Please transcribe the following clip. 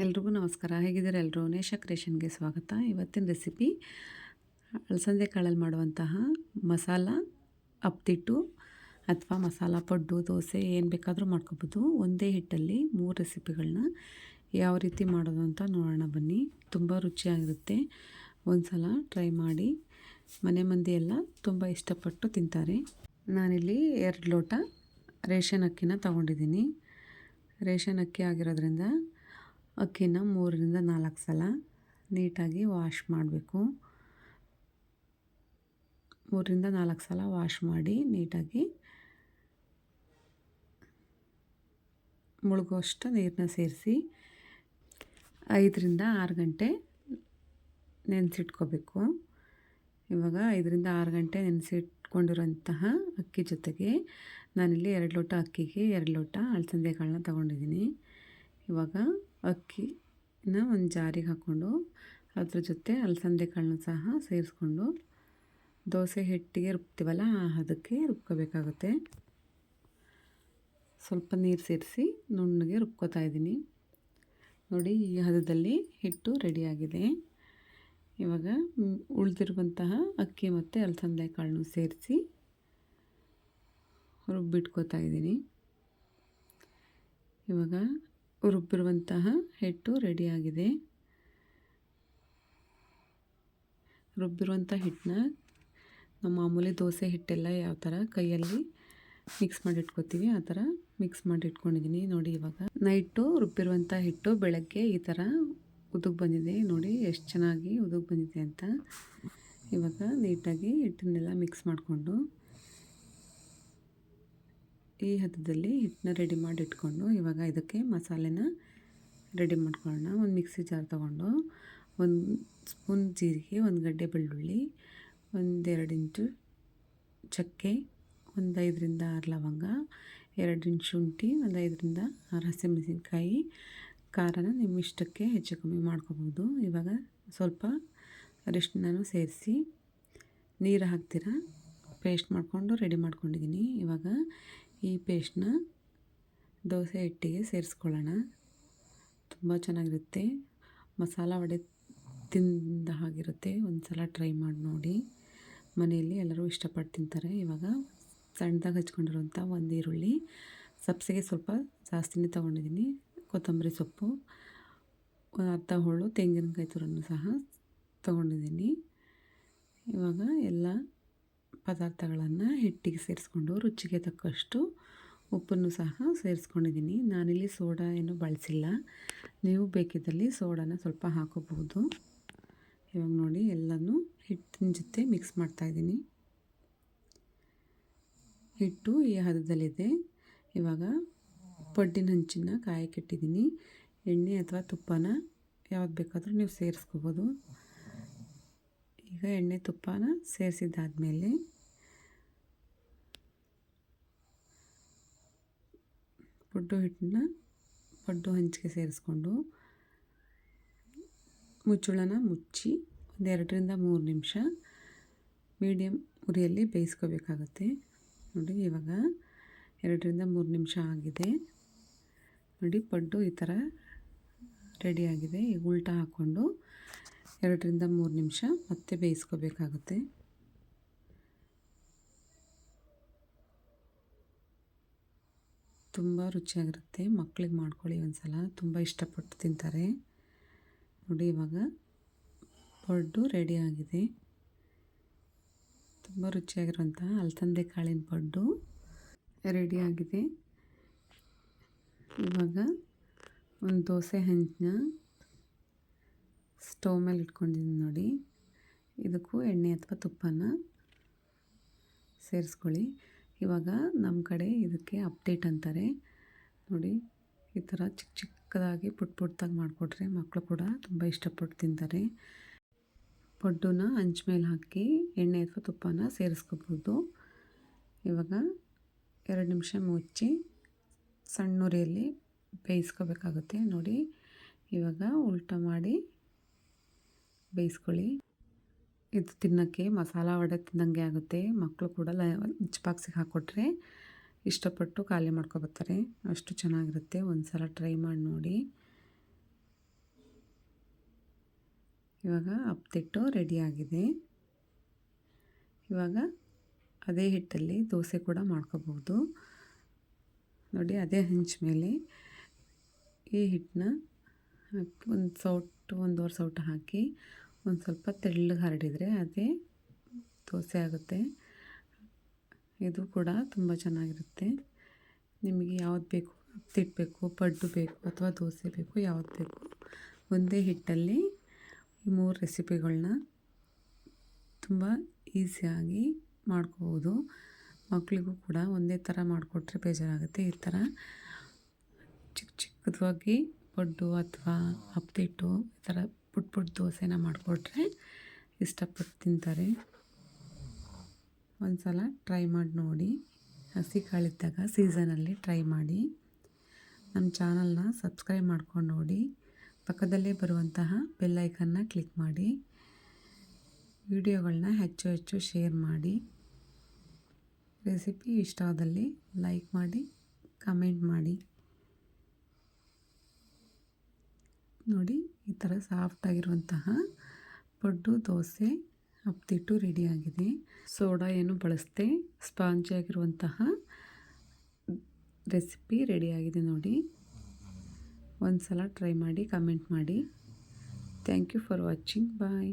ಎಲ್ರಿಗೂ ನಮಸ್ಕಾರ. ಹೇಗಿದ್ದೀರಾ ಎಲ್ಲರೂ? ನೇಷಾ ಕ್ರಿಯೇಷನ್ಗೆ ಸ್ವಾಗತ. ಇವತ್ತಿನ ರೆಸಿಪಿ ಅಲಸಂದೆ ಕಾಳಲ್ಲಿ ಮಾಡುವಂತಹ ಮಸಾಲ ಅಪ್ಪಿಟ್ಟು ಅಥವಾ ಮಸಾಲ ಪಡ್ಡು, ದೋಸೆ ಏನು ಬೇಕಾದರೂ ಮಾಡ್ಕೋಬೋದು. ಒಂದೇ ಹಿಟ್ಟಲ್ಲಿ 3 ರೆಸಿಪಿಗಳನ್ನ ಯಾವ ರೀತಿ ಮಾಡೋದು ಅಂತ ನೋಡೋಣ ಬನ್ನಿ. ತುಂಬ ರುಚಿಯಾಗಿರುತ್ತೆ. ಒಂದು ಸಲ ಟ್ರೈ ಮಾಡಿ. ಮನೆ ಮಂದಿ ಎಲ್ಲ ತುಂಬ ಇಷ್ಟಪಟ್ಟು ತಿಂತಾರೆ. ನಾನಿಲ್ಲಿ 2 ಲೋಟ ರೇಷನ್ ಅಕ್ಕಿನ ತೊಗೊಂಡಿದ್ದೀನಿ. ರೇಷನ್ ಅಕ್ಕಿ ಆಗಿರೋದ್ರಿಂದ ಅಕ್ಕಿನ 3ರಿಂದ 4 ಸಲ ನೀಟಾಗಿ ವಾಶ್ ಮಾಡಬೇಕು. 3ರಿಂದ 4 ಸಲ ವಾಶ್ ಮಾಡಿ ನೀಟಾಗಿ ಮುಳುಗುವಷ್ಟು ನೀರನ್ನ ಸೇರಿಸಿ 5ರಿಂದ 6 ಗಂಟೆ ನೆನೆಸಿಟ್ಕೋಬೇಕು. ಇವಾಗ 5ರಿಂದ 6 ಗಂಟೆ ನೆನೆಸಿಟ್ಕೊಂಡಿರೋಂತಹ ಅಕ್ಕಿ ಜೊತೆಗೆ ನಾನಿಲ್ಲಿ 2 ಲೋಟ ಅಕ್ಕಿಗೆ 2 ಲೋಟ ಅಲಸಂದೆ ಕಾಳನ್ನ ತೊಗೊಂಡಿದ್ದೀನಿ. ಇವಾಗ ಅಕ್ಕಿನ ಒಂದು ಜಾರಿಗೆ ಹಾಕ್ಕೊಂಡು ಅದ್ರ ಜೊತೆ ಅಲಸಂದೆ ಕಾಳನ್ನ ಸಹ ಸೇರಿಸ್ಕೊಂಡು ದೋಸೆ ಹಿಟ್ಟಿಗೆ ರುಬ್ತೀವಲ್ಲ ಅದಕ್ಕೆ ರುಬ್ಕೋಬೇಕಾಗುತ್ತೆ. ಸ್ವಲ್ಪ ನೀರು ಸೇರಿಸಿ ನುಣ್ಣಗೆ ರುಬ್ಕೋತಾ ಇದ್ದೀನಿ. ನೋಡಿ, ಈ ಹದದಲ್ಲಿ ಹಿಟ್ಟು ರೆಡಿಯಾಗಿದೆ. ಇವಾಗ ಉಳಿದಿರುವಂತಹ ಅಕ್ಕಿ ಮತ್ತು ಅಲಸಂದೆ ಕಾಳನ್ನು ಸೇರಿಸಿ ರುಬ್ಬಿಟ್ಕೋತಾ ಇದ್ದೀನಿ. ಇವಾಗ ರುಬ್ಬಿರುವಂತಹ ಹಿಟ್ಟು ರೆಡಿಯಾಗಿದೆ. ರುಬ್ಬಿರುವಂಥ ಹಿಟ್ಟನ್ನ ನಾವು ಮಾಮೂಲಿ ದೋಸೆ ಹಿಟ್ಟೆಲ್ಲ ಯಾವ ಥರ ಕೈಯಲ್ಲಿ ಮಿಕ್ಸ್ ಮಾಡಿ ಇಟ್ಕೋತೀವಿ ಆ ಥರ ಮಿಕ್ಸ್ ಮಾಡಿ ಇಟ್ಕೊಂಡಿದ್ದೀನಿ. ನೋಡಿ, ಇವಾಗ ನೈಟು ರುಬ್ಬಿರುವಂಥ ಹಿಟ್ಟು ಬೆಳಗ್ಗೆ ಈ ಥರ ಉದುಗ್ ಬಂದಿದೆ. ನೋಡಿ ಎಷ್ಟು ಚೆನ್ನಾಗಿ ಉದುಗ್ ಬಂದಿದೆ ಅಂತ. ಇವಾಗ ನೀಟಾಗಿ ಹಿಟ್ಟನ್ನೆಲ್ಲ ಮಿಕ್ಸ್ ಮಾಡಿಕೊಂಡು ಈ ಹದದಲ್ಲಿ ಹಿಟ್ಟನ್ನ ರೆಡಿ ಮಾಡಿ ಇಟ್ಕೊಂಡು ಇವಾಗ ಇದಕ್ಕೆ ಮಸಾಲೆನ ರೆಡಿ ಮಾಡ್ಕೊಳ್ಳೋಣ. ಒಂದು ಮಿಕ್ಸಿ ಜಾರ್ ತೊಗೊಂಡು 1 ಸ್ಪೂನ್ ಜೀರಿಗೆ, 1 ಗಡ್ಡೆ ಬೆಳ್ಳುಳ್ಳಿ, 1-2 ಇಂಚು ಚಕ್ಕೆ, 5ರಿಂದ 6 ಲವಂಗ, 2 ಇಂಚು ಶುಂಠಿ, 5ರಿಂದ 6 ಹಸಿಮೆಣಸಿನ್ಕಾಯಿ. ಖಾರನ ನಿಮ್ಮ ಇಷ್ಟಕ್ಕೆ ಹೆಚ್ಚು ಕಮ್ಮಿ ಮಾಡ್ಕೋಬೋದು. ಇವಾಗ ಸ್ವಲ್ಪ ಅರಿಶಿನನೂ ಸೇರಿಸಿ ನೀರು ಹಾಕ್ತೀರ ಪೇಸ್ಟ್ ಮಾಡಿಕೊಂಡು ರೆಡಿ ಮಾಡ್ಕೊಂಡಿದ್ದೀನಿ. ಇವಾಗ ಈ ಪೇಸ್ಟ್ನ ದೋಸೆ ಹಿಟ್ಟಿಗೆ ಸೇರಿಸ್ಕೊಳ್ಳೋಣ. ತುಂಬ ಚೆನ್ನಾಗಿರುತ್ತೆ. ಮಸಾಲ ವಡೆ ತಿಂದ ಹಾಗಿರುತ್ತೆ. ಒಂದು ಸಲ ಟ್ರೈ ಮಾಡಿ ನೋಡಿ. ಮನೆಯಲ್ಲಿ ಎಲ್ಲರೂ ಇಷ್ಟಪಟ್ಟು ತಿಂತಾರೆ. ಇವಾಗ ಸಣ್ಣದಾಗಿ ಹಚ್ಕೊಂಡಿರುವಂಥ 1 ಈರುಳ್ಳಿ, ಸಬ್ಸಿಗೆ ಸ್ವಲ್ಪ ಜಾಸ್ತಿನೇ ತೊಗೊಂಡಿದ್ದೀನಿ, ಕೊತ್ತಂಬರಿ ಸೊಪ್ಪು, ಅರ್ಧ ಹೋಳು ತೆಂಗಿನಕಾಯಿ ತುರನ್ನು ಸಹ ತೊಗೊಂಡಿದ್ದೀನಿ. ಇವಾಗ ಎಲ್ಲ ಪದಾರ್ಥಗಳನ್ನು ಹಿಟ್ಟಿಗೆ ಸೇರಿಸ್ಕೊಂಡು ರುಚಿಗೆ ತಕ್ಕಷ್ಟು ಉಪ್ಪನ್ನು ಸಹ ಸೇರಿಸ್ಕೊಂಡಿದ್ದೀನಿ. ನಾನಿಲ್ಲಿ ಸೋಡಾ ಏನು ಬಳಸಿಲ್ಲ. ನೀವು ಬೇಕಿದ್ದಲ್ಲಿ ಸೋಡಾನ ಸ್ವಲ್ಪ ಹಾಕೋಬಹುದು. ಇವಾಗ ನೋಡಿ, ಎಲ್ಲನೂ ಹಿಟ್ಟಿನ ಜೊತೆ ಮಿಕ್ಸ್ ಮಾಡ್ತಾಯಿದ್ದೀನಿ. ಹಿಟ್ಟು ಈ ಹದದಲ್ಲಿದೆ. ಇವಾಗ ಪಡ್ಡಿನ ಹಂಚನ್ನು ಕಾಯಕ್ಕಿಟ್ಟಿದ್ದೀನಿ. ಎಣ್ಣೆ ಅಥವಾ ತುಪ್ಪನ ಯಾವ್ದು ಬೇಕಾದರೂ ನೀವು ಸೇರಿಸ್ಕೋಬೋದು. ಈಗ ಎಣ್ಣೆ ತುಪ್ಪನ ಸೇರಿಸಿದ್ದಾದಮೇಲೆ ಪಡ್ಡು ಹಂಚಿಗೆ ಸೇರಿಸ್ಕೊಂಡು ಮುಚ್ಚಳನ ಮುಚ್ಚಿ 2ರಿಂದ 3 ನಿಮಿಷ ಮೀಡಿಯಮ್ ಉರಿಯಲ್ಲಿ ಬೇಯಿಸ್ಕೋಬೇಕಾಗುತ್ತೆ. ನೋಡಿ, ಇವಾಗ 2ರಿಂದ 3 ನಿಮಿಷ ಆಗಿದೆ. ನೋಡಿ, ಪಡ್ಡು ಈ ಥರ ರೆಡಿಯಾಗಿದೆ. ಈಗ ಉಲ್ಟಾ ಹಾಕ್ಕೊಂಡು 2ರಿಂದ 3 ನಿಮಿಷ ಮತ್ತೆ ಬೇಯಿಸ್ಕೋಬೇಕಾಗುತ್ತೆ. ತುಂಬ ರುಚಿಯಾಗಿರುತ್ತೆ. ಮಕ್ಕಳಿಗೆ ಮಾಡ್ಕೊಳ್ಳಿ ಒಂದು ಸಲ, ತುಂಬ ಇಷ್ಟಪಟ್ಟು ತಿಂತಾರೆ. ನೋಡಿ, ಇವಾಗ ಪಡ್ಡು ರೆಡಿಯಾಗಿದೆ. ತುಂಬ ರುಚಿಯಾಗಿರುವಂತಹ ಅಲಸಂದೆ ಕಾಳಿನ ಪಡ್ಡು ರೆಡಿಯಾಗಿದೆ. ಇವಾಗ ಒಂದು ದೋಸೆ ಹಂಚನ್ನ ಸ್ಟವ್ ಮೇಲೆ ಇಟ್ಕೊಂಡಿದ್ದೀನಿ. ನೋಡಿ, ಇದಕ್ಕೂ ಎಣ್ಣೆ ಅಥವಾ ತುಪ್ಪನ ಸೇರಿಸ್ಕೊಳ್ಳಿ. ಇವಾಗ ನಮ್ಮ ಕಡೆ ಇದಕ್ಕೆ ಅಪ್ಡೇಟ್ ಅಂತಾರೆ. ನೋಡಿ, ಈ ಥರ ಚಿಕ್ಕ ಚಿಕ್ಕದಾಗಿ ಪುಟ್ಟದಾಗಿ ಮಾಡಿಕೊಟ್ರೆ ಮಕ್ಕಳು ಕೂಡ ತುಂಬ ಇಷ್ಟಪಟ್ಟು ತಿಂತಾರೆ. ಪಡ್ಡುನ ಹಂಚ್ ಮೇಲೆ ಹಾಕಿ ಎಣ್ಣೆ ಅಥವಾ ತುಪ್ಪನ ಸೇರಿಸ್ಕೋಬೋದು. ಇವಾಗ 2 ನಿಮಿಷ ಮುಚ್ಚಿ ಸಣ್ಣ ಉರಿಯಲ್ಲಿ ಬೇಯಿಸ್ಕೋಬೇಕಾಗುತ್ತೆ. ನೋಡಿ, ಇವಾಗ ಉಲ್ಟಾ ಮಾಡಿ ಬೇಯಿಸ್ಕೊಳ್ಳಿ. ಇದು ತಿನ್ನೋಕ್ಕೆ ಮಸಾಲ ವಡೆ ತಿನ್ನಂಗೆ ಆಗುತ್ತೆ. ಮಕ್ಕಳು ಕೂಡ ಲಂಚ್ ಬಾಕ್ಸಿಗೆ ಹಾಕ್ಕೊಟ್ರೆ ಇಷ್ಟಪಟ್ಟು ಖಾಲಿ ಮಾಡ್ಕೊಬರ್ತಾರೆ. ಅಷ್ಟು ಚೆನ್ನಾಗಿರುತ್ತೆ. ಒಂದು ಸಲ ಟ್ರೈ ಮಾಡಿ ನೋಡಿ. ಇವಾಗ ಅಪ್ಪಿಟ್ಟು ರೆಡಿಯಾಗಿದೆ. ಇವಾಗ ಅದೇ ಹಿಟ್ಟಲ್ಲಿ ದೋಸೆ ಕೂಡ ಮಾಡ್ಕೋಬೋದು. ನೋಡಿ, ಅದೇ ಹಂಚು ಮೇಲೆ ಈ ಹಿಟ್ಟನ್ನ ಒಂದು ಸೌಟು, 1.5 ಸೌಟು ಹಾಕಿ ಒಂದು ಸ್ವಲ್ಪ ತೆಳ್ಳಗೆ ಹರಡಿದರೆ ಅದೇ ದೋಸೆ ಆಗುತ್ತೆ. ಇದು ಕೂಡ ತುಂಬ ಚೆನ್ನಾಗಿರುತ್ತೆ. ನಿಮಗೆ ಯಾವ್ದು ಬೇಕು, ಅಪ್ಪಿಟ್ಟು ಬೇಕು, ಪಡ್ಡು ಬೇಕು ಅಥವಾ ದೋಸೆ ಬೇಕು, ಯಾವ್ದು ಬೇಕು, ಒಂದೇ ಹಿಟ್ಟಲ್ಲಿ ಈ 3 ರೆಸಿಪಿಗಳನ್ನ ತುಂಬ ಈಸಿಯಾಗಿ ಮಾಡ್ಕೋಬೋದು. ಮಕ್ಕಳಿಗೂ ಕೂಡ ಒಂದೇ ಥರ ಮಾಡಿಕೊಟ್ರೆ ಬೇಜಾರಾಗುತ್ತೆ. ಈ ಥರ ಚಿಕ್ಕ ಚಿಕ್ಕದಾಗಿ ಪಡ್ಡು ಅಥವಾ ಅಪ್ಪಿಟ್ಟು ಈ ಥರ ಪುಟ್ಟ ದೋಸೆನ ಮಾಡಿಕೊಟ್ರೆ ಇಷ್ಟಪಟ್ಟು ತಿಂತಾರೆ. ಒಂದು ಸಲ ಟ್ರೈ ಮಾಡಿ ನೋಡಿ. ಹಸಿ ಕಾಳಿದ್ದಾಗ ಸೀಸನಲ್ಲಿ ಟ್ರೈ ಮಾಡಿ. ನಮ್ಮ ಚಾನಲ್ನ ಸಬ್ಸ್ಕ್ರೈಬ್ ಮಾಡ್ಕೊಂಡು ನೋಡಿ. ಪಕ್ಕದಲ್ಲೇ ಬರುವಂತಹ ಬೆಲ್ ಐಕನ್ನ ಕ್ಲಿಕ್ ಮಾಡಿ. ವಿಡಿಯೋಗಳನ್ನ ಹೆಚ್ಚು ಹೆಚ್ಚು ಶೇರ್ ಮಾಡಿ. ರೆಸಿಪಿ ಇಷ್ಟ ಆದಲ್ಲಿ ಲೈಕ್ ಮಾಡಿ, ಕಮೆಂಟ್ ಮಾಡಿ. ನೋಡಿ, ಈ ಥರ ಸಾಫ್ಟಾಗಿರುವಂತಹ ಪಡ್ಡು ದೋಸೆ ಅಪ್ಪಿಟ್ಟು ರೆಡಿಯಾಗಿದೆ. ಸೋಡಾ ಏನು ಬಳಸದೆ ಸ್ಪಾಂಜಿಯಾಗಿರುವಂತಹ ರೆಸಿಪಿ ರೆಡಿಯಾಗಿದೆ ನೋಡಿ. ಒಂದು ಸಲ ಟ್ರೈ ಮಾಡಿ, ಕಮೆಂಟ್ ಮಾಡಿ. Thank you for watching. Bye.